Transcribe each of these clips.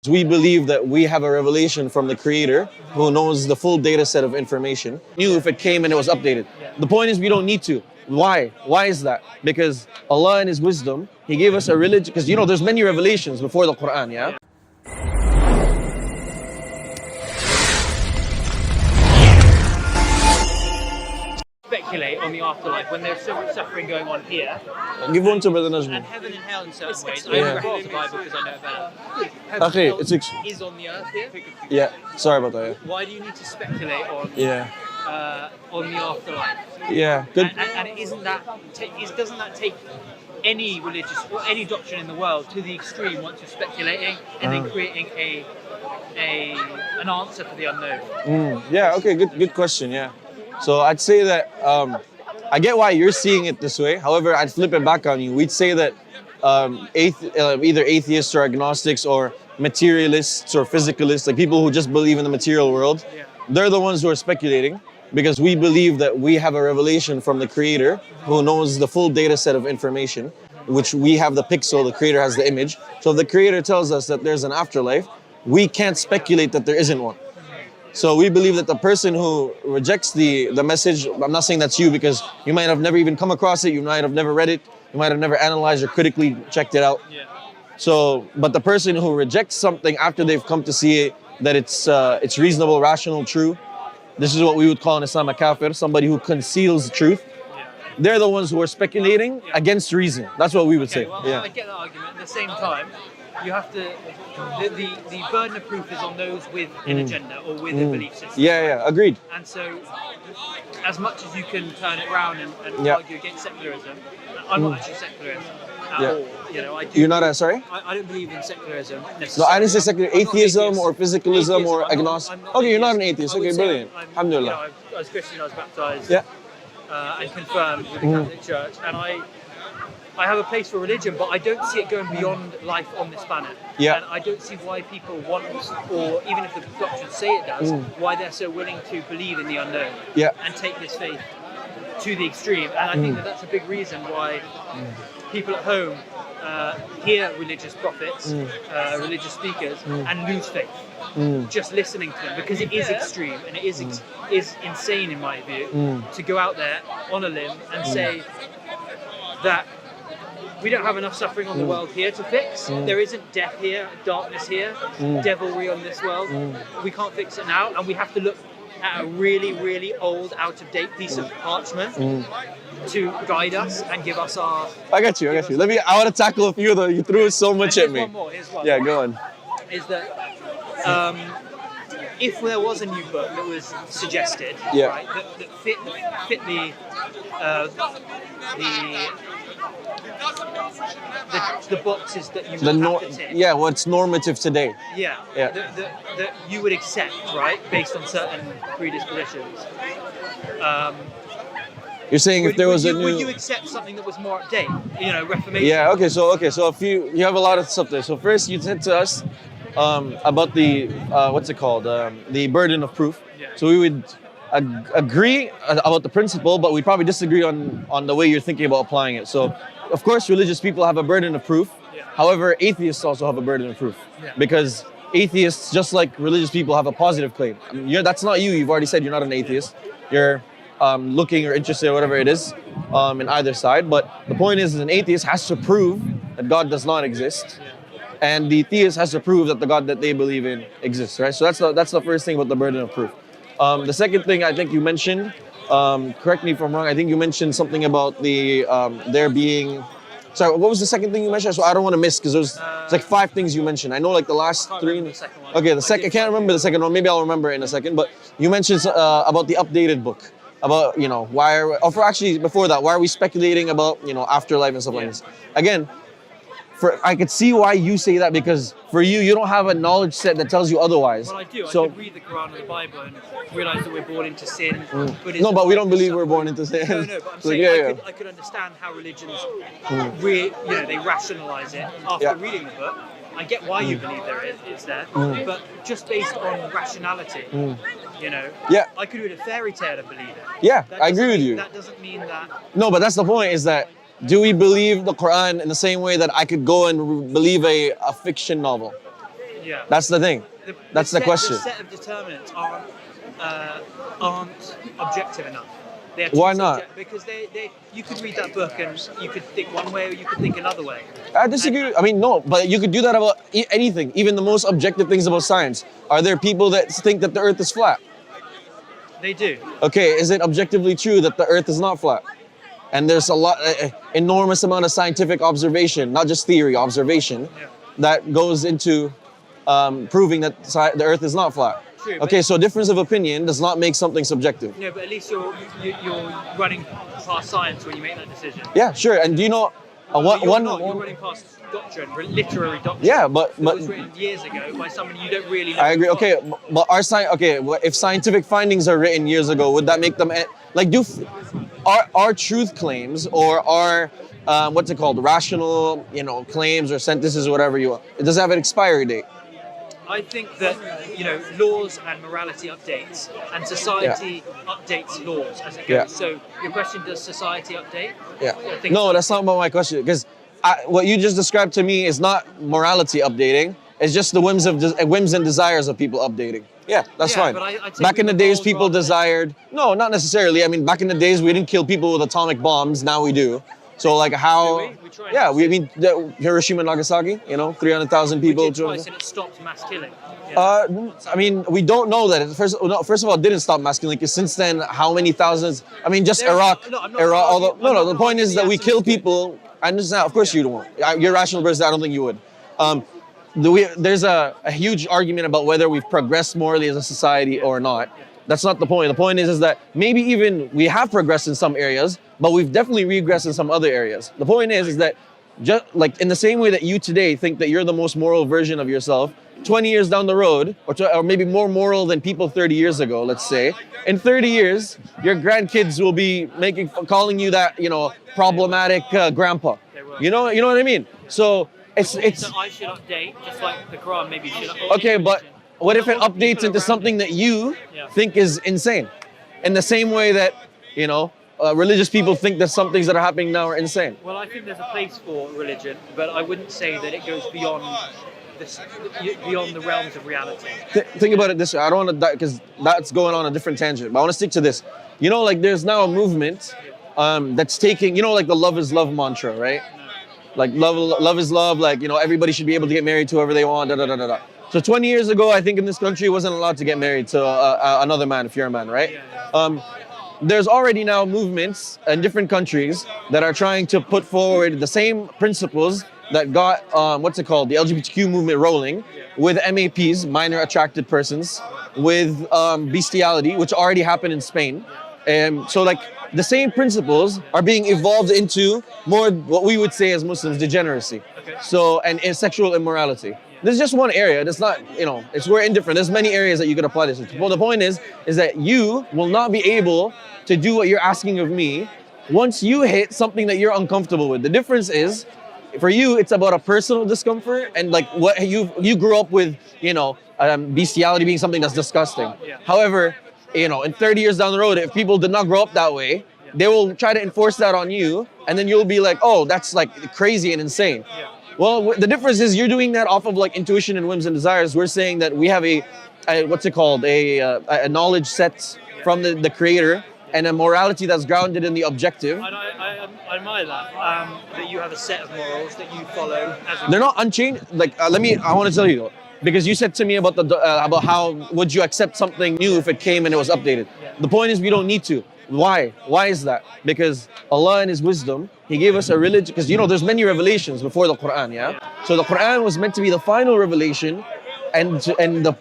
We believe that we have a revelation from the Creator who knows the full data set of information, knew if it came and it was updated. The point is we don't need to. Why? Why is that? Because Allah in His wisdom, He gave us a religion, because you know there's many revelations before the Quran, yeah? Speculate on the afterlife when there's so much suffering going on here. Give one to Brother Najmi. And heaven and hell in certain ways. I only read the Bible because I know it better. Heaven Okay, and it's hell is on the earth here. Yeah, sorry about that. Why do you need to speculate on on the afterlife? Yeah, good. And isn't that doesn't that take any religious or any doctrine in the world to the extreme once you're speculating and then creating an answer for the unknown? Yeah, okay, good question, yeah. So I'd say that I get why you're seeing it this way. However, I'd flip it back on you. We'd say that either atheists or agnostics or materialists or physicalists, like people who just believe in the material world, they're the ones who are speculating, because we believe that we have a revelation from the Creator who knows the full data set of information, which we have the pixel, the Creator has the image. So if the Creator tells us that there's an afterlife, we can't speculate that there isn't one. So we believe that the person who rejects the message, I'm not saying that's you because you might have never even come across it, you might have never read it, you might have never analyzed or critically checked it out. So, but the person who rejects something after they've come to see it, that it's reasonable, rational, true, this is what we would call in Islam a kafir, somebody who conceals the truth. They're the ones who are speculating against reason. That's what we would say. Well, I get that argument. At the same time, you have to, the burden of proof is on those with an agenda or with a belief system. Yeah, agreed. And so, as much as you can turn it around and argue against secularism, I'm not actually secularist at all. You know, I do. You're not sorry? I don't believe in secularism necessarily. No, I didn't say secular. Atheism or physicalism or agnostic. Okay, you're not an atheist. Okay, brilliant. Alhamdulillah. You know, I was Christian, I was baptized. And confirmed with the Catholic Church, and I have a place for religion, but I don't see it going beyond life on this planet. And I don't see why people want, or even if the doctrines say it does, why they're so willing to believe in the unknown and take this faith to the extreme. And I think that that's a big reason why people at home hear religious prophets, religious speakers, and lose faith. Just listening to them, because it is extreme and it is insane in my view to go out there on a limb and say that we don't have enough suffering on the world here to fix. There isn't death here, darkness here, devilry on this world. We can't fix it now, and we have to look at a really, really old, out-of-date piece of parchment to guide us and give us our... I got you. I want to tackle a few of them. You threw so much at me. Here's one. Yeah, go on. Is that if there was a new book that was suggested, right, that fit the boxes that you would have to tick. Yeah, what's normative today. That you would accept, right, based on certain predispositions. You're saying if there was a new... Would you accept something that was more update? You know, Reformation. Yeah, okay, so if you have a lot of stuff there. So first you said to us about the, what's it called? The burden of proof. So we would agree about the principle, but we'd probably disagree on the way you're thinking about applying it. So, of course, religious people have a burden of proof. However, atheists also have a burden of proof. Because atheists, just like religious people, have a positive claim. I mean, that's not you. You've already said you're not an atheist. You're looking or interested, or whatever it is, in either side. But the point is, an atheist has to prove that God does not exist. And the theist has to prove that the God that they believe in exists, right? So that's the first thing about the burden of proof. The second thing I think you mentioned, correct me if I'm wrong, I think you mentioned something about the there being... Sorry, what was the second thing you mentioned? So I don't want to miss, because it's like 5 things you mentioned. I know like the last 3... The second one. Okay, I can't remember the second one. Maybe I'll remember it in a second. But you mentioned about the updated book. About, you know, before that, why are we speculating about, you know, afterlife and stuff like this? Again, I could see why you say that, because for you don't have a knowledge set that tells you otherwise. Well, I do. So, I could read the Quran and the Bible and realize that we're born into sin. No, but we don't believe we're born into sin. No, but I'm saying I could understand how religions, they rationalize it after reading the book. I get why you believe it's there, but just based on rationality, you know, I could read a fairy tale and believe it. Yeah, I agree with you. That doesn't mean that... No, but that's the point, is that do we believe the Quran in the same way that I could go and believe a fiction novel? Yeah. That's the thing. That's the question. The set of determinants aren't objective enough. Why not? Because you could read that book and you could think one way or you could think another way. I disagree. I mean, no, but you could do that about anything, even the most objective things about science. Are there people that think that the Earth is flat? They do. Okay, is it objectively true that the Earth is not flat? And there's enormous amount of scientific observation, not just theory, observation, that goes into proving that the Earth is not flat. True, okay, so difference of opinion does not make something subjective. Yeah, but at least you're running past science when you make that decision. Yeah, sure. And do you know you're running past doctrine, literary doctrine. Yeah, but it was written years ago by somebody you don't really know. I agree. Okay, but if scientific findings are written years ago, would that make them like our truth claims or our what's it called, rational, claims or sentences or whatever you want? It doesn't have an expiry date. I think that laws and morality updates and society updates laws as it goes. Yeah. So your question, does society update? Yeah. No, that's not about my question, because what you just described to me is not morality updating. It's just the whims and desires of people updating. Yeah, that's fine. But back in the days, people desired. No, not necessarily. I mean, back in the days, we didn't kill people with atomic bombs. Now we do. So like how? We mean Hiroshima and Nagasaki. 300,000 people. We did twice and it stopped mass killing. I mean, we don't know that. First of all, it didn't stop mass killing, because since then, how many thousands? I mean, just Iraq. The point is that we kill people. I understand. Of course you don't. You're a rational person. I don't think you would. There's a huge argument about whether we've progressed morally as a society or not. That's not the point. The point is that maybe even we have progressed in some areas, but we've definitely regressed in some other areas. The point is that just like in the same way that you today think that you're the most moral version of yourself, 20 years down the road, or maybe more moral than people 30 years ago, let's say, in 30 years, your grandkids will be calling you that, problematic grandpa. You know what I mean? So it's. So I should update, just like the Quran maybe should update. Okay, but what if it updates into something that you think is insane? In the same way that, religious people think that some things that are happening now are insane. Well, I think there's a place for religion, but I wouldn't say that it goes beyond the realms of reality. Think about it this way. I don't want to, because that's going on a different tangent, but I want to stick to this. There's now a movement that's taking, like the love is love mantra, right? Like love is love, like, everybody should be able to get married to whoever they want, da-da-da-da-da. So 20 years ago, I think in this country, wasn't allowed to get married to another man if you're a man, right? There's already now movements in different countries that are trying to put forward the same principles that got, the LGBTQ movement rolling, with MAPs, minor attracted persons, with bestiality, which already happened in Spain. So like the same principles are being evolved into more what we would say as Muslims degeneracy. So, and sexual immorality. This is just one area. That's not, we're indifferent. There's many areas that you could apply this to. Well, the point is that you will not be able to do what you're asking of me once you hit something that you're uncomfortable with. The difference is, for you, it's about a personal discomfort and like what you grew up with, bestiality being something that's disgusting. However, in 30 years down the road, if people did not grow up that way, they will try to enforce that on you, and then you'll be like, oh, that's like crazy and insane. Well, the difference is you're doing that off of like intuition and whims and desires. We're saying that we have a knowledge set from the creator and a morality that's grounded in the objective. I admire that you have a set of morals that you follow. They're not unchanged. Like, I want to tell you though, because you said to me about how would you accept something new if it came and it was updated. The point is we don't need to. Why? Why is that? Because Allah in His wisdom, He gave us a religion. Because there's many revelations before the Quran, yeah. So the Quran was meant to be the final revelation, and the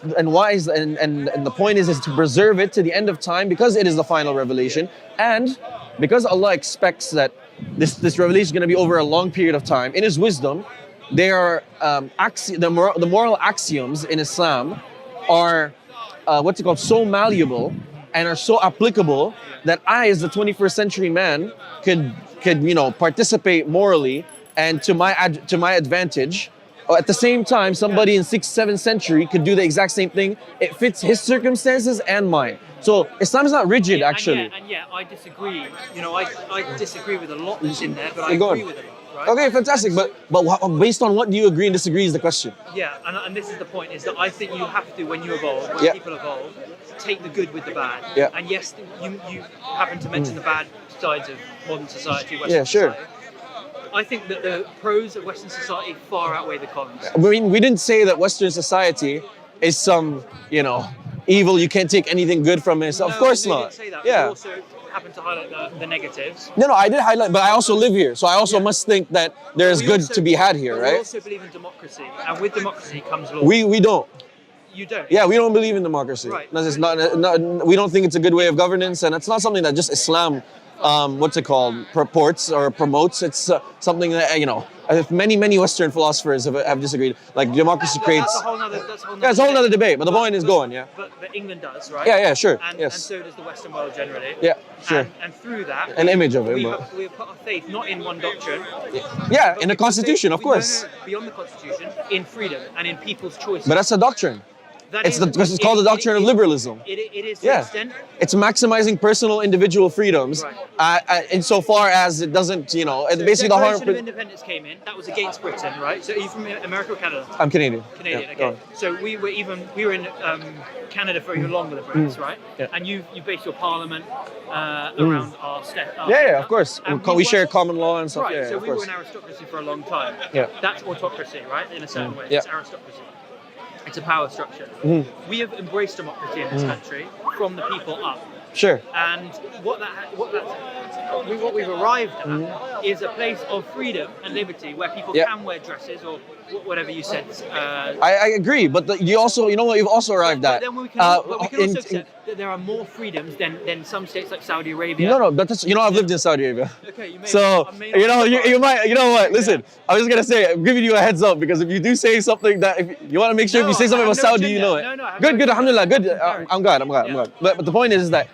point is to preserve it to the end of time, because it is the final revelation, and because Allah expects that this revelation is going to be over a long period of time. In His wisdom, there are the moral axioms in Islam are so malleable and are so applicable that I, as the 21st century man, could participate morally and to my advantage. At the same time, somebody in 6th, 7th century could do the exact same thing. It fits his circumstances and mine. So Islam is not rigid, actually. And I disagree. I disagree with a lot that's in there, but I agree with a lot. right? Okay, fantastic. But based on what do you agree and disagree is the question. Yeah, and this is the point, is that I think you have to, when you evolve, when Yeah. people evolve, take the good with the bad. Yeah. And yes, you happen to mention the bad sides of modern society, Western Yeah, sure. society. I think that the pros of Western society far outweigh the cons. I mean, we didn't say that Western society is some, evil. You can't take anything good from it. Of course no, not. You didn't say that. Yeah. You also happen to highlight the negatives. No, I did highlight, but I also live here, so I also must think that there is good to be had here, We right? also believe in democracy, and with democracy comes law. We don't. You don't. Yeah, we don't believe in democracy. Right. No, it's not, we don't think it's a good way of governance, and it's not something that just Islam, purports or promotes. It's something that, many Western philosophers have disagreed. Like democracy creates. That's a whole nother. Yeah, it's a whole nother debate, but the point is going, yeah. But England does, right? Yeah, sure. And, Yes. and so does the Western world generally. Yeah, sure. And through that, An image of it, we but- have put our faith not in one doctrine. Yeah, but in the we put Constitution, faith- of course. No, beyond the Constitution, in freedom and in people's choices. But that's a doctrine. Because it's called the doctrine of liberalism. It is to Yeah. an extent. It's maximizing personal individual freedoms, insofar as it doesn't, basically the harm. Declaration of Independence came in. That was against Britain, right? So are you from America or Canada? I'm Canadian. Canadian, Yeah, go okay. on. So we were in Canada for even longer than Brits, right? Yeah. And you base your parliament around our state. Yeah, of course. And We share common law and stuff. Right, Yeah, so of we were course. an aristocracy for a long time. Yeah. That's autocracy, right? In a certain way, Yeah. it's aristocracy. It's a power structure. We have embraced democracy in this country from the people up. Sure. And what we've arrived at is a place of freedom and liberty where people Yeah. can wear dresses or whatever you said. I agree, but you know what you've also arrived But at. then we can also accept that there are more freedoms than some states like Saudi Arabia. No, that's I've lived in Saudi Arabia. Okay, you may So I may not you might what? Listen, I was just gonna say, I'm giving you a heads up because if you do say something that if you want to make sure if you say something about Saudi, you know it. No, I have Good, no alhamdulillah, good. comparison. I'm glad. But the point is that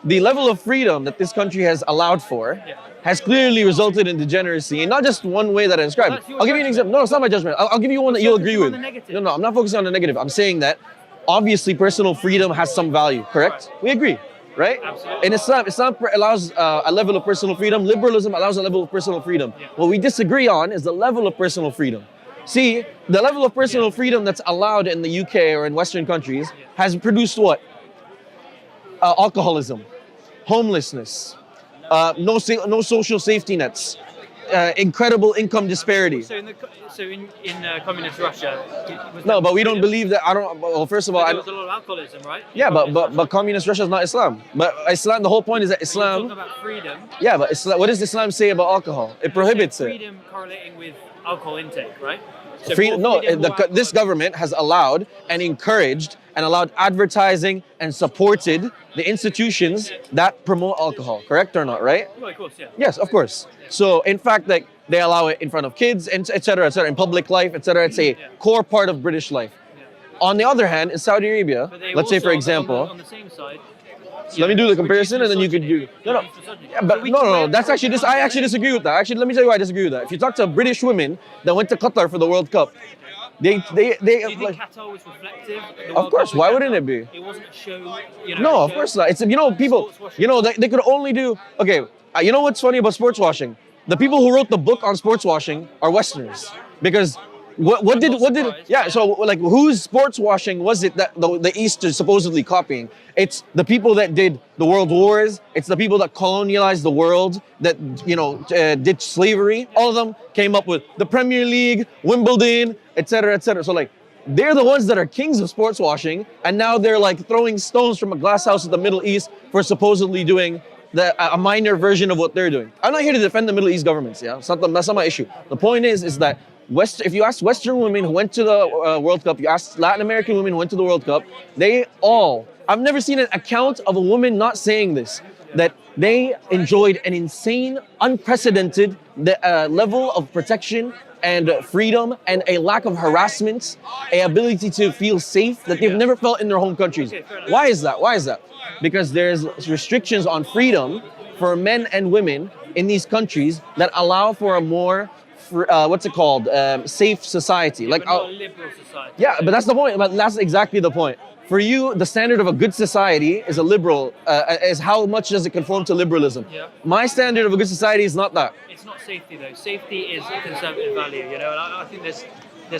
the level of freedom that this country has allowed for has clearly resulted in degeneracy, and not just one way that I described. That's your I'll give you an example. No, it's not my judgment. I'll give you one that you'll agree focusing with. on the negative. No, I'm not focusing on the negative. I'm saying that obviously personal freedom has some value, correct? Right. We agree, right? Absolutely. In Islam allows a level of personal freedom. Liberalism allows a level of personal freedom. Yeah. What we disagree on is the level of personal freedom. See, the level of personal freedom that's allowed in the UK or in Western countries has produced what? Alcoholism, homelessness, no social safety nets, incredible income disparity. So in communist Russia, No, but we don't believe that. Well, first of all, there was a lot of alcoholism, right? yeah, but communist Russia is not Islam. But Islam, the whole point is that Talking Islam. about freedom. Yeah, but Islam, what does Islam say about alcohol? It prohibits it. Freedom correlating with alcohol intake, right? So Freedom, more no, freedom, more this alcohol. government has allowed and encouraged and allowed advertising and supported the institutions that promote alcohol. Correct or not? Right? Well, of course, yeah. Yes, of course. So in fact, like they allow it in front of kids and et cetera, in public life, et cetera. It's a core part of British life. On the other hand, in Saudi Arabia, But they let's say also, for example, on the same side. let me do the comparison and then you could do. No. Yeah, but no. That's actually this. I actually disagree with that. Actually, let me tell you why I disagree with that. If you talk to British women that went to Qatar for the World Cup, Do you think like, Qatar was reflective? Of course. Why wouldn't it be? It wasn't a show. No, of course not. It's people. They could only do. Okay, you know what's funny about sports washing? The people who wrote the book on sports washing are Westerners because. What did so like whose sports washing was it that the East is supposedly copying? It's the people that did the world wars, it's the people that colonialized the world, that did slavery. All of them came up with the Premier League, Wimbledon, etc. So like they're the ones that are kings of sports washing, and now they're like throwing stones from a glass house in the Middle East for supposedly doing a minor version of what they're doing. I'm not here to defend the Middle East governments, that's not my issue. The point is that if you ask Western women who went to the World Cup, you ask Latin American women who went to the World Cup, I've never seen an account of a woman not saying this, that they enjoyed an insane, unprecedented level of protection and freedom and a lack of harassment, a ability to feel safe that they've never felt in their home countries. Why is that? Because there's restrictions on freedom for men and women in these countries that allow for a more safe society. But not a liberal society. Yeah, but that's the point. But that's exactly the point. for you, the standard of a good society is a liberal, is how much does it conform to liberalism. Yeah. My standard of a good society is not that. It's not safety though. Safety is a conservative value, you know, and I think there's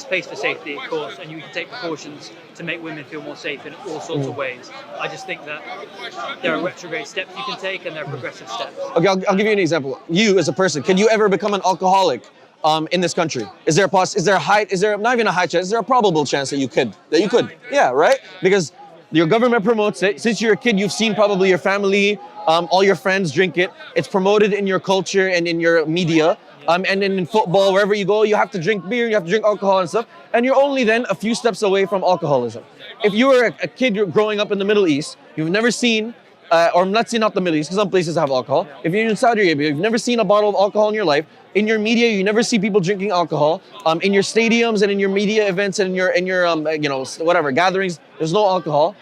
space for safety, of course, and you can take precautions to make women feel more safe in all sorts of ways. I just think that there are retrograde steps you can take and there are progressive steps. Okay, I'll give you an example. You as a person, can you ever become an alcoholic in this country? Is there not even a high chance, is there a probable chance that you could? Yeah, right? Because your government promotes it. Since you're a kid, you've seen probably your family, all your friends drink it. It's promoted in your culture and in your media. And then in football, wherever you go, you have to drink beer, you have to drink alcohol and stuff. And you're only then a few steps away from alcoholism. If you were a kid growing up in the Middle East, you've never seen, or not seen out the Middle East, because some places have alcohol. If you're in Saudi Arabia, you've never seen a bottle of alcohol in your life. In your media, you never see people drinking alcohol. In your stadiums and in your media events and in your whatever gatherings, there's no alcohol.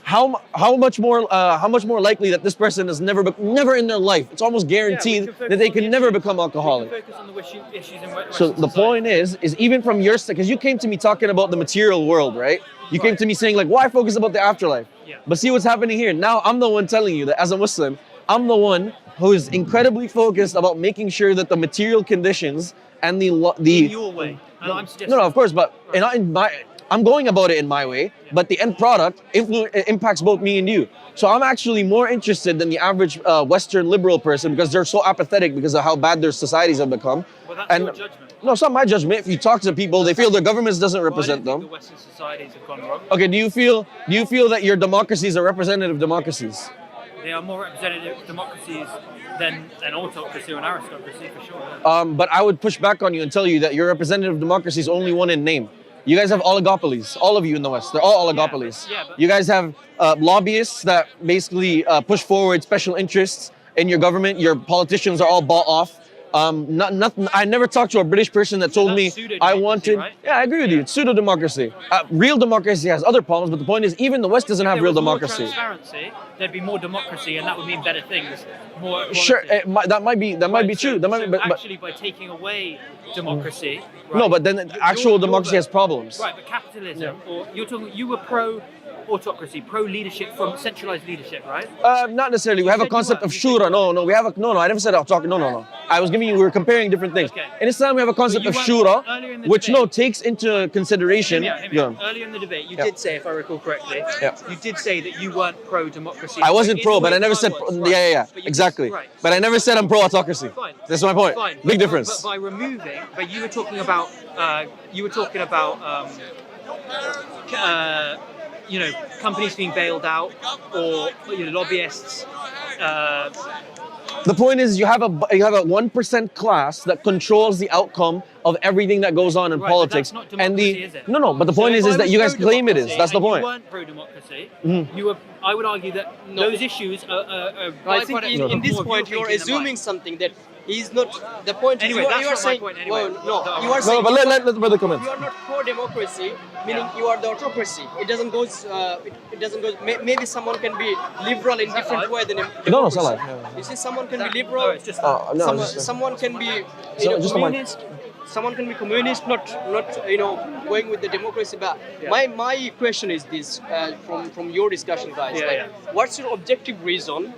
How much more likely that this person is never in their life, it's almost guaranteed that they can never become alcoholic. We can focus on the issues in Western So the point is even from your side, because you came to me talking about the material world, right? You came to me saying like, why focus about the afterlife? Yeah. But see what's happening here. Now I'm the one telling you that as a Muslim, I'm the one who is incredibly focused about making sure that the material conditions and the in your way. And I'm suggesting no, of course, but I'm going about it in my way, but the end product impacts both me and you. So I'm actually more interested than the average Western liberal person because they're so apathetic because of how bad their societies have become. Well, that's your judgment. No, it's not my judgment. If you talk to people, they feel their governments doesn't represent them. The Western societies have gone wrong. Okay, do you feel that your democracies are representative democracies? They are more representative democracies than an autocracy or an aristocracy, for sure. But I would push back on you and tell you that your representative democracy is only one in name. You guys have oligopolies, all of you in the West. They're all oligopolies. But you guys have lobbyists that basically push forward special interests in your government. Your politicians are all bought off. I never talked to a British person that told me I wanted. Right? Yeah, I agree with you. It's pseudo democracy. Real democracy has other problems, but the point is, even the West doesn't have real democracy. If there was more transparency, there'd be more democracy, and that would mean better things. More equality. Sure, that might be true. Actually, by taking away democracy. Right, no, but then actual democracy has problems. Right, but capitalism, or you were pro autocracy, pro leadership from centralized leadership, right? Not necessarily. We have a concept of shura. No. I never said talking. No. I was giving you. We were comparing different things. Okay. In Islam, we have a concept of shura, which takes into consideration. Earlier in the debate, you did say, if I recall correctly, you did say that you weren't pro democracy. I wasn't pro, but I never said. Exactly. Right. But I never said I'm pro autocracy. Fine. That's my point. Fine. Big difference. But by removing, but you were talking about, companies being bailed out or lobbyists. The point is, you have a 1% class that controls the outcome of everything that goes on in politics. But that's not democracy, is it? No. But the point is that you guys claim it is. That's the point. You weren't pro-democracy. I would argue that those issues are. I think in this point you're assuming something that is not the point. Anyway, you are saying. My point anyway. Well, you are saying. But let the brother comment. You are not pro-democracy, meaning you are the autocracy. It doesn't go. It doesn't go. Maybe someone can be liberal in different way than democracy. No, it's not live. You see, someone can be liberal. Someone can be communist. Someone can be communist, not going with the democracy. But my question is this: from your discussion, guys, what's your objective reason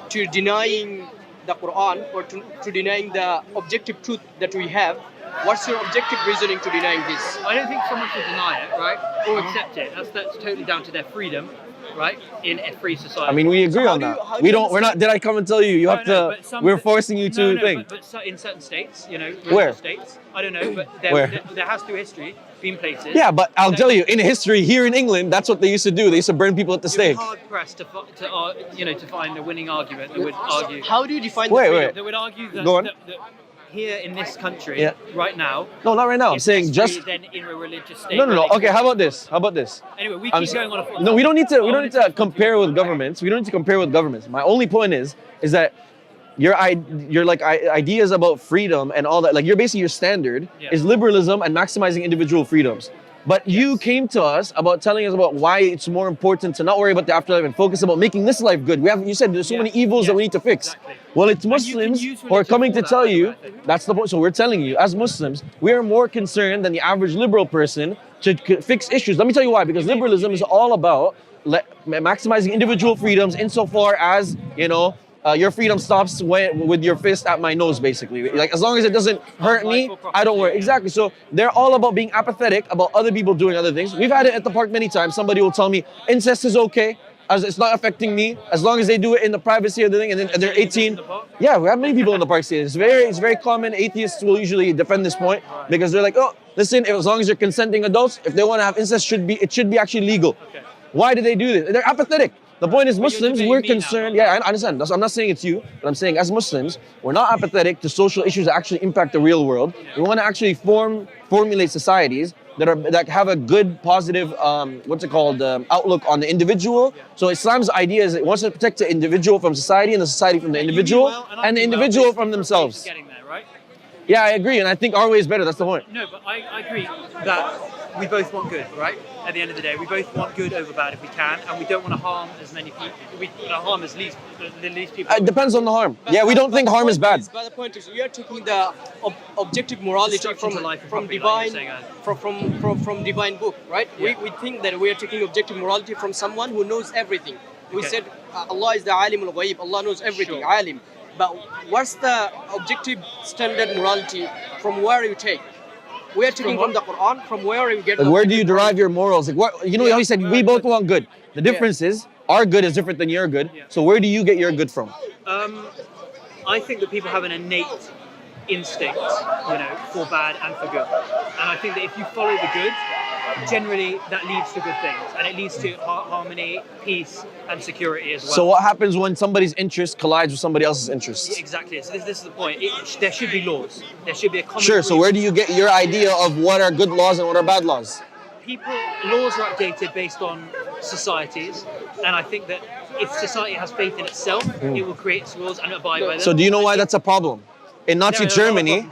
to denying the Quran or to denying the objective truth that we have? What's your objective reasoning to denying this? I don't think someone should deny it, right, or accept it. That's totally down to their freedom, right, in a free society. I mean, we agree on that. We're not. Did I come and tell you? You have to. We're forcing you to think. But in certain states, Where? States, I don't know, but there has through history been places. Yeah, but I'll tell you, in history here in England, that's what they used to do. They used to burn people at the stake. Hard pressed to find a winning argument that would argue. How do you define the freedom? That would argue that here in this country, right now. No, not right now. I'm saying just. Then in a religious state. No. Okay, how about this? Anyway, we keep going on a. No, we don't need to compare with governments. We don't need to compare with governments. My only point is that your ideas about freedom and all that, like basically your standard is liberalism and maximizing individual freedoms. But you came to us about telling us about why it's more important to not worry about the afterlife and focus about making this life good. You said there's so many evils that we need to fix. Exactly. Well, it's Muslims who are coming to tell you, that's the point. So we're telling you, as Muslims, we are more concerned than the average liberal person to fix issues. Let me tell you why, because liberalism is all about maximizing individual freedoms insofar as, your freedom stops with your fist at my nose, basically. Like, as long as it doesn't hurt me, I don't worry. Exactly. So they're all about being apathetic about other people doing other things. We've had it at the park many times. Somebody will tell me incest is okay, as it's not affecting me, as long as they do it in the privacy of the thing, and then they're 18. Yeah, we have many people in the park saying it's very common. Atheists will usually defend this point because they're like, oh, listen, as long as you're consenting adults, if they want to have incest, it should be actually legal. Okay. Why do they do this? They're apathetic. The point is, Muslims, we're concerned. Yeah, I understand. I'm not saying it's you, but I'm saying as Muslims, we're not apathetic to social issues that actually impact the real world. We want to actually formulate societies that have a good, positive, outlook on the individual. So Islam's idea is it wants to protect the individual from society and the society from the individual, and the individual from themselves. Getting there, right? Yeah, I agree, and I think our way is better. That's the point. No, but I agree that we both want good, right? At the end of the day, we both want good over bad if we can, and we don't want to harm as many people. We want to harm the least people. It depends on the harm. Yeah, we don't think harm is bad. But the point is, we are taking the objective morality from divine, from divine book, right? Yeah. We think that we are taking objective morality from someone who knows everything. We said Allah is the alim al-ghayb. Allah knows everything, Sure. alim. But what's the objective standard morality from where you take? We are taking from the Quran, from where you get. Like, where do you derive your morals? Like, what, how he said we both want good. The difference is our good is different than your good. Yeah. So where do you get your good from? I think that people have an innate instinct, for bad and for good. And I think that if you follow the good, generally that leads to good things, and it leads to harmony, peace, and security as well. So what happens when somebody's interest collides with somebody else's interests? Yeah, exactly. So this is the point. There should be laws. There should be a common. Sure. So where do you get your idea of what are good laws and what are bad laws? Laws are updated based on societies, and I think that if society has faith in itself, it will create its laws and abide by them. So do you know why that's a problem? In Nazi Germany,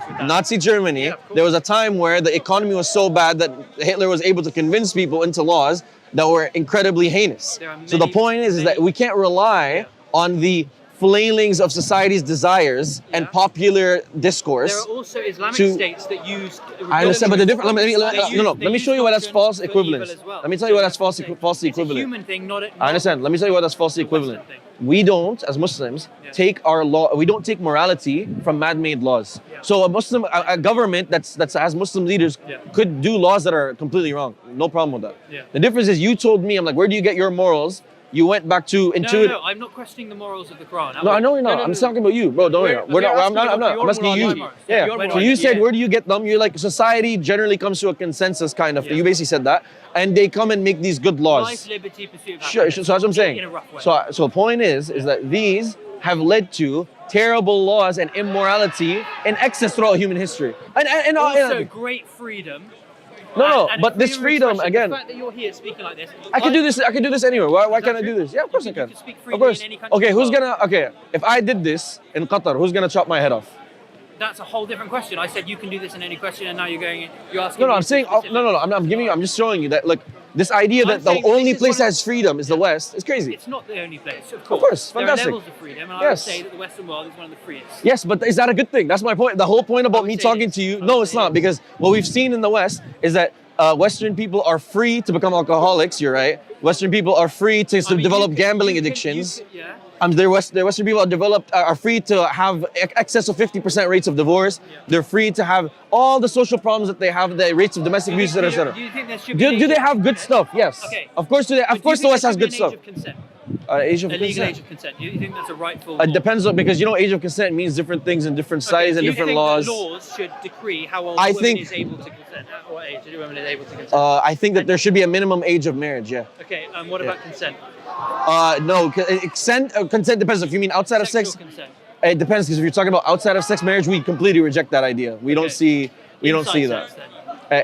there was a time where the economy was so bad that Hitler was able to convince people into laws that were incredibly heinous. So the point is that we can't rely on the flailings of society's desires and popular discourse. There are also Islamic states that use. I understand, but the difference. Let me show you why that's false equivalence. Let me tell you why that's falsely equivalent. It's a human thing, not I understand. Let me tell you why that's falsely equivalent. We don't, as Muslims, take our law. We don't take morality from man-made laws. Yeah. So a government that has Muslim leaders could do laws that are completely wrong. No problem with that. Yeah. The difference is you told me, I'm like, where do you get your morals? You went back to intuitive. No, I'm not questioning the morals of the Quran. I know you're not. I'm talking about you, bro. Don't worry. I'm not. I'm asking you. Yeah. So you said, where do you get them? You're like, society generally comes to a consensus kind of. You basically said that, and they come and make these good laws. Life, liberty, pursuit of Sure. So that's what I'm saying. In a rough way. So the point is that these have led to terrible laws and immorality in excess throughout human history. And also great freedom. No, and but this freedom again. The fact that you're here speaking like this. I can do this. I can do this anywhere. Why can't I do this? Yeah, of course I can. You can speak Of freely course. in any country. Okay, if I did this in Qatar, who's gonna chop my head off? That's a whole different question. I said you can do this in any question, and now you're asking. No, I'm saying I'm just showing you that. Look, this idea that the only place that has freedom is the West is crazy. It's not the only place, of course, there fantastic. are levels of freedom, and I would say that the Western world is one of the freest. Yes, but is that a good thing? That's my point. The whole point about me talking to you, no, it's not, because what we've seen in the West is that Western people are free to become alcoholics. You're right. Western people are free to develop gambling addictions. Western people are free to have excess of 50% rates of divorce. Yeah. They're free to have all the social problems that they have, the rates of domestic abuse, etc. Do you think there should be do they have good stuff? Yes. Okay. Of course, of course the West has good stuff. Age of legal age of consent. Do you think that's a rightful? It depends on, because age of consent means different things in different societies and different laws. Do you think that laws should decree how old a woman is able to consent? At what age a woman is able to consent? I think that there should be a minimum age of marriage. Yeah. Okay. What about consent? No, consent depends. If you mean outside of sex, consent. It depends, because if you're talking about outside of sex marriage, we completely reject that idea. We don't see that.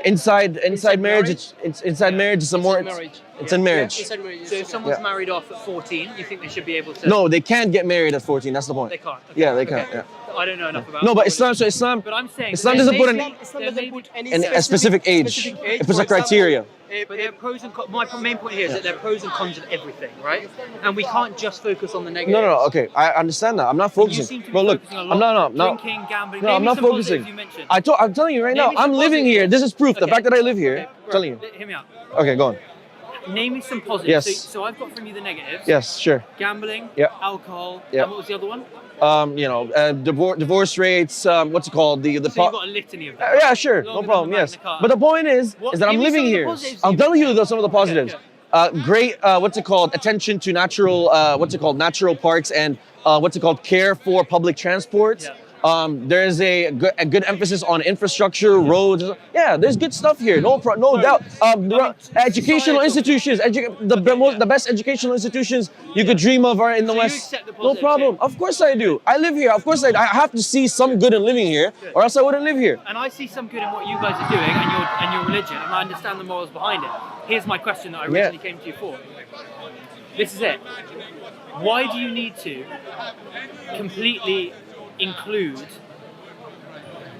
Inside marriage, marriage is it's in marriage. So if someone's married off at 14, you think they should be able to? No, they can't get married at 14. That's the point. They can't. Okay. Yeah, they can't. Yeah. I don't know enough about. No, but Islam. But I'm saying Islam doesn't put any a specific age. It puts a criteria. But there are pros and cons. My main point here is that there are pros and cons of everything, right? And we can't just focus on the negative. No. Okay, I understand that. I'm not focusing. Bro, look, I'm drinking, gambling. No, I'm not focusing. I'm telling you right now. I'm living here. This is proof. The fact that I live here. I'm telling you. Hear me out. Okay, go on. Name me some positives. Yes. So I've got from you the negatives. Yes, sure. Gambling. Yeah. Alcohol. Yeah. And what was the other one? Divorce rates. What's it called? So you've got a litany of them. Yeah, sure, no problem. Yes, but the point is that I'm living here. I'll tell you some of the positives. Great. What's it called? Attention to natural. Natural parks and care for public transport. Yeah. There is a good emphasis on infrastructure, roads. Yeah, there's good stuff here. No doubt. Educational institutions, the best educational institutions you could dream of are in the West. No problem. Of course I do. I live here. Of course I have to see some good in living here, or else I wouldn't live here. And I see some good in what you guys are doing and your religion, and I understand the morals behind it. Here's my question that I originally came to you for. This is it. Why do you need to completely include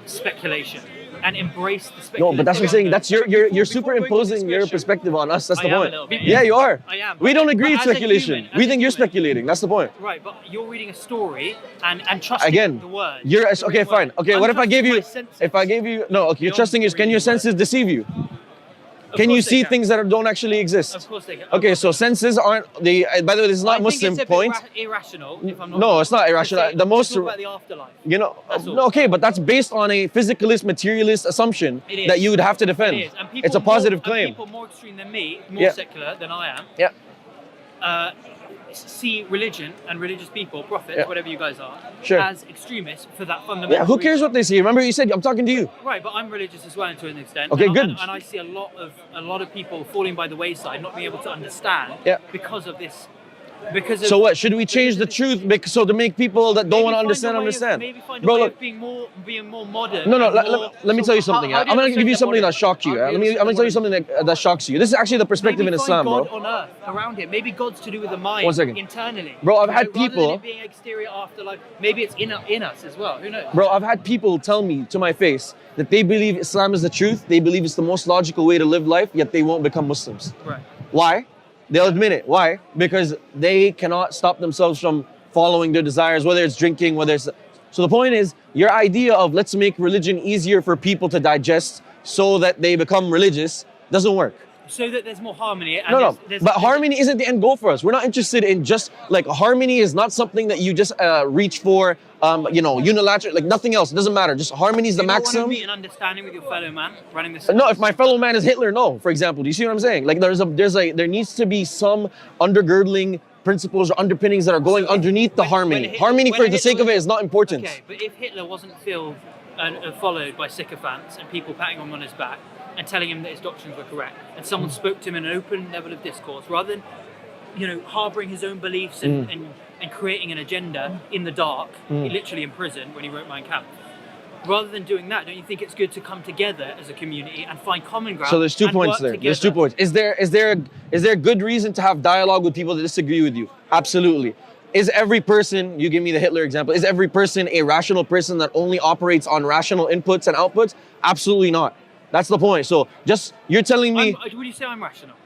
speculation and embrace the speculation? No, but that's what I'm saying. That's you're superimposing your perspective on us. That's the point. Yeah, you are. I am. We don't agree with speculation. We think you're speculating. That's the point. Right, but you're reading a story and trusting the word. You're okay. Fine. Okay. What if I gave you? If I gave you? No. Okay. You're trusting is. Can your senses deceive you? Can you see things that don't actually exist? Of course they can. Okay, so senses aren't the. By the way, this is not Muslim point. It's a bit irrational. If I'm not no, it's not irrational. The most. Talk about the afterlife. You know. No, okay, but that's based on a physicalist, materialist assumption that you would have to defend. It is. And it's a positive claim. And people more extreme than me, more secular than I am. Yeah. See religion and religious people, prophets, whatever you guys are, as extremists for that fundamental. Yeah, who cares what they see? Remember, you said I'm talking to you. Right, but I'm religious as well to an extent. Okay, good. And I see a lot of people falling by the wayside, not being able to understand because of this. So what? Should we change the truth so to make people that don't want to understand? Maybe find a way of being more modern. No. Let me tell you something. I'm going to give you something that shocked you. I'm going to tell you something that shocks you. This is actually the perspective in Islam, bro. Maybe find God on earth around here. Maybe God's to do with the mind. 1 second. Internally. Bro, I've had people. Rather than it being exterior afterlife, maybe it's in us as well. Who knows? Bro, I've had people tell me to my face that they believe Islam is the truth. They believe it's the most logical way to live life, yet they won't become Muslims. Right. Why? They'll admit it. Why? Because they cannot stop themselves from following their desires, whether it's drinking, whether it's... So the point is, your idea of let's make religion easier for people to digest so that they become religious doesn't work. So that there's more harmony. And No. But harmony isn't the end goal for us. We're not interested in just... harmony is not something that you just reach for, unilateral, nothing else. It doesn't matter. Just harmony is the maximum. You want to meet an understanding with your fellow man running this... No, if my fellow man is Hitler, no, for example. Do you see what I'm saying? There needs to be some undergirding principles or underpinnings that are going underneath the harmony. Harmony for the sake of it is not important. Okay, but if Hitler wasn't filled and followed by sycophants and people patting him on his back and telling him that his doctrines were correct, and someone spoke to him in an open level of discourse, rather than, harbouring his own beliefs and creating an agenda in the dark, literally in prison when he wrote Mein Kampf. Rather than doing that, don't you think it's good to come together as a community and find common ground? So there's 2 points there. There's 2 points. Is there a good reason to have dialogue with people that disagree with you? Absolutely. Is every person, you give me the Hitler example, is every person a rational person that only operates on rational inputs and outputs? Absolutely not. That's the point. So you're telling me... Would you say I'm rational?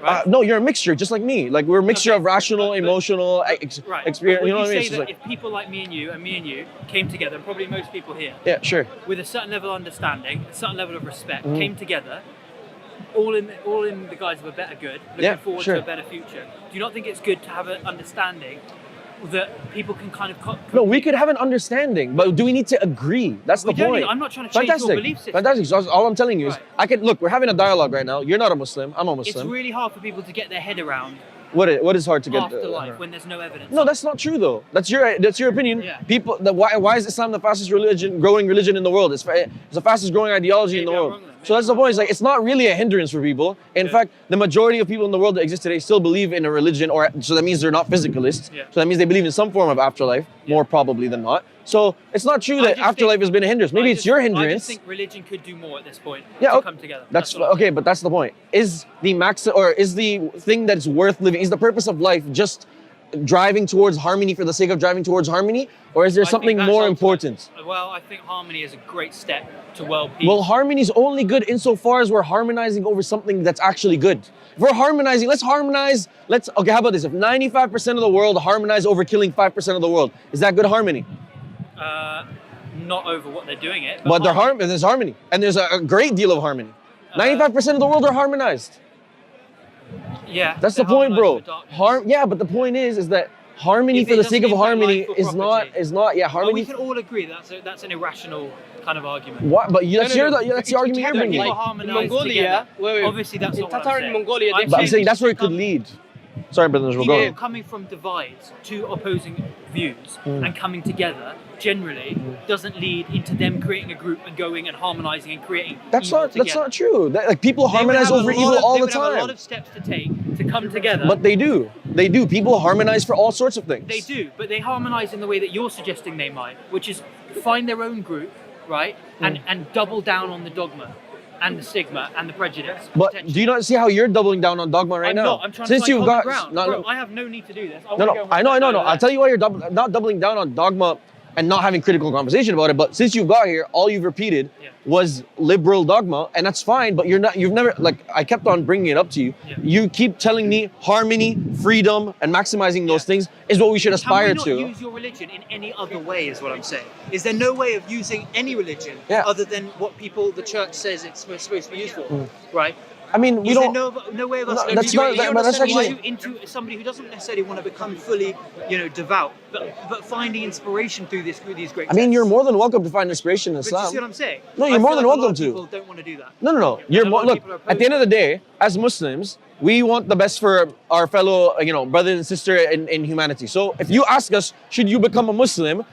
Right? No, you're a mixture, just like me. We're a mixture of rational, emotional experience. You know what I mean? Say that if people like me and you came together, and probably most people here, with a certain level of understanding, a certain level of respect, came together, all in the guise of a better good, looking forward to a better future. Do you not think it's good to have an understanding that people can kind of... No, we could have an understanding, but do we need to agree? That's the point. I'm not trying to change your belief system. Fantastic. So all I'm telling you is, we're having a dialogue right now. You're not a Muslim. I'm a Muslim. It's really hard for people to get their head around what is hard to get afterlife when there's no evidence. No, that's not true though. That's your opinion. Yeah. People, why is Islam the fastest growing religion in the world? It's the fastest growing ideology in the world. So that's the point. It's not really a hindrance for people. In fact, the majority of people in the world that exist today still believe in a religion, so that means they're not physicalists. Yeah. So that means they believe in some form of afterlife, more probably than not. So it's not true that afterlife has been a hindrance. Maybe it's your hindrance. I just think religion could do more at this point to come together. That's okay, but that's the point. Is the thing that's worth living, is the purpose of life just driving towards harmony for the sake of driving towards harmony, or is there something more important? Well, I think harmony is a great step to world peace. Well, harmony is only good insofar as we're harmonizing over something that's actually good. If we're harmonizing, let's harmonize. Okay, how about this? If 95% of the world harmonize over killing 5% of the world, is that good harmony? Not over what they're doing it. But there's harmony. And there's a great deal of harmony. 95% of the world are harmonized. Yeah. That's the point, bro. Yeah, but the point is that harmony for the sake of harmony is not harmony. Well, we can all agree that's an irrational kind of argument. What? But that's the argument you're bringing. In Mongolia, obviously that's not what I'm saying. Mongolia, but I'm saying that's where it could lead. Sorry, brother. People coming from divides, two opposing views, and coming together generally doesn't lead into them creating a group and going and harmonizing and creating. That's not true. Like people harmonize over evil all the time. They have a lot of steps to take to come together. But they do. People harmonize for all sorts of things. They do, but they harmonize in the way that you're suggesting they might, which is find their own group, right, and double down on the dogma and the stigma and the prejudice. But do you not see how you're doubling down on dogma right now? I'm trying to find common ground. Bro, I have no need to do this. I know. I'll tell you why you're not doubling down on dogma and not having critical conversation about it. But since you got here, all you've repeated was liberal dogma, and that's fine. But you've never, like, I kept on bringing it up to you. Yeah. You keep telling me harmony, freedom, and maximizing those things is what we should aspire to. Can we not use your religion in any other way? Is what I'm saying. Is there no way of using any religion other than what the church says it's supposed to be used for, right? I mean, we don't. No way of us. That's actually into somebody who doesn't necessarily want to become fully, devout, but finding inspiration through these great. I mean, you're more than welcome to find inspiration in Islam. But you see what I'm saying? No, you're more than welcome to. People don't want to do that. No. Look, at the end of the day, as Muslims, we want the best for our fellow, brother and sister in humanity. So if you ask us, should you become a Muslim?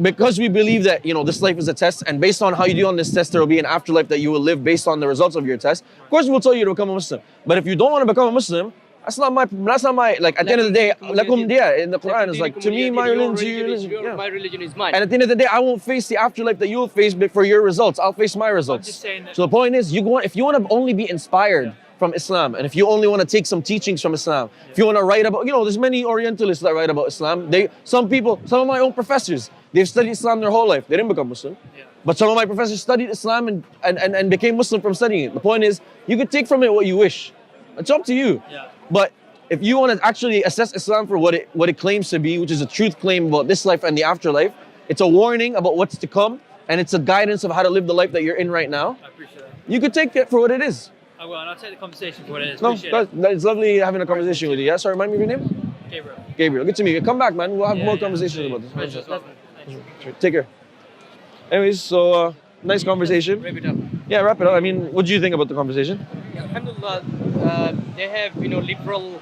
Because we believe that, this life is a test, and based on how you do on this test, there will be an afterlife that you will live based on the results of your test. Of course, we'll tell you to become a Muslim. But if you don't want to become a Muslim, that's not my, at the end of the day, lakum diya in the Quran is like, to me, my religion, my religion is mine. And at the end of the day, I won't face the afterlife that you'll face for your results. I'll face my results. I'm just saying that. So the point is, if you want to only be inspired from Islam, and if you only want to take some teachings from Islam, if you want to write about, there's many Orientalists that write about Islam. Some of my own professors, they've studied Islam their whole life. They didn't become Muslim. Yeah. But some of my professors studied Islam and became Muslim from studying it. The point is, you could take from it what you wish. It's up to you. Yeah. But if you want to actually assess Islam for what it claims to be, which is a truth claim about this life and the afterlife, it's a warning about what's to come, and it's a guidance of how to live the life that you're in right now. I appreciate that. You could take it for what it is. I will, and I'll take the conversation for what it is. No, it's lovely having a conversation with you. Yeah, sorry, remind me of your name? Gabriel, good to meet you. Come back, man. We'll have more conversations about this. Take care. Anyways, so nice conversation. Wrap it up. Yeah, wrap it up. I mean, what do you think about the conversation? Alhamdulillah, they have liberal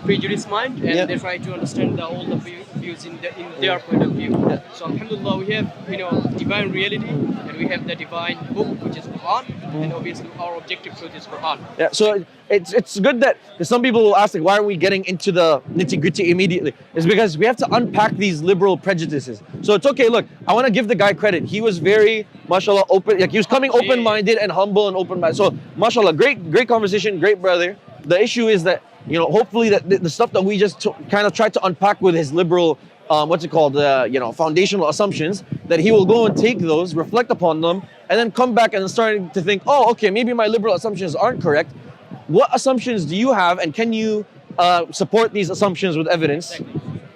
prejudice mind, and they try to understand all the views in their point of view. Yeah. So Alhamdulillah, we have divine reality, and we have the divine book, which is Quran, and obviously our objective truth is Quran. Yeah. So it's good that, because some people will ask, like, why are we getting into the nitty-gritty immediately? It's because we have to unpack these liberal prejudices. So it's okay. Look, I want to give the guy credit. He was very, mashallah, open. Like, he was coming open-minded and humble and open-minded. So mashallah, great conversation, great brother. The issue is that, hopefully that the stuff that we just kind of tried to unpack with his liberal, foundational assumptions, that he will go and take those, reflect upon them, and then come back and start to think, oh, okay, maybe my liberal assumptions aren't correct. What assumptions do you have, and can you support these assumptions with evidence?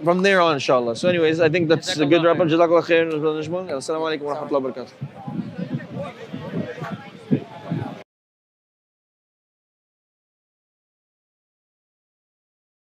From there on, inshallah. So anyways, I think that's a good wrap up. Jazakallah khair. Assalamu alaikum wa rahmatullahi wa barakatuh.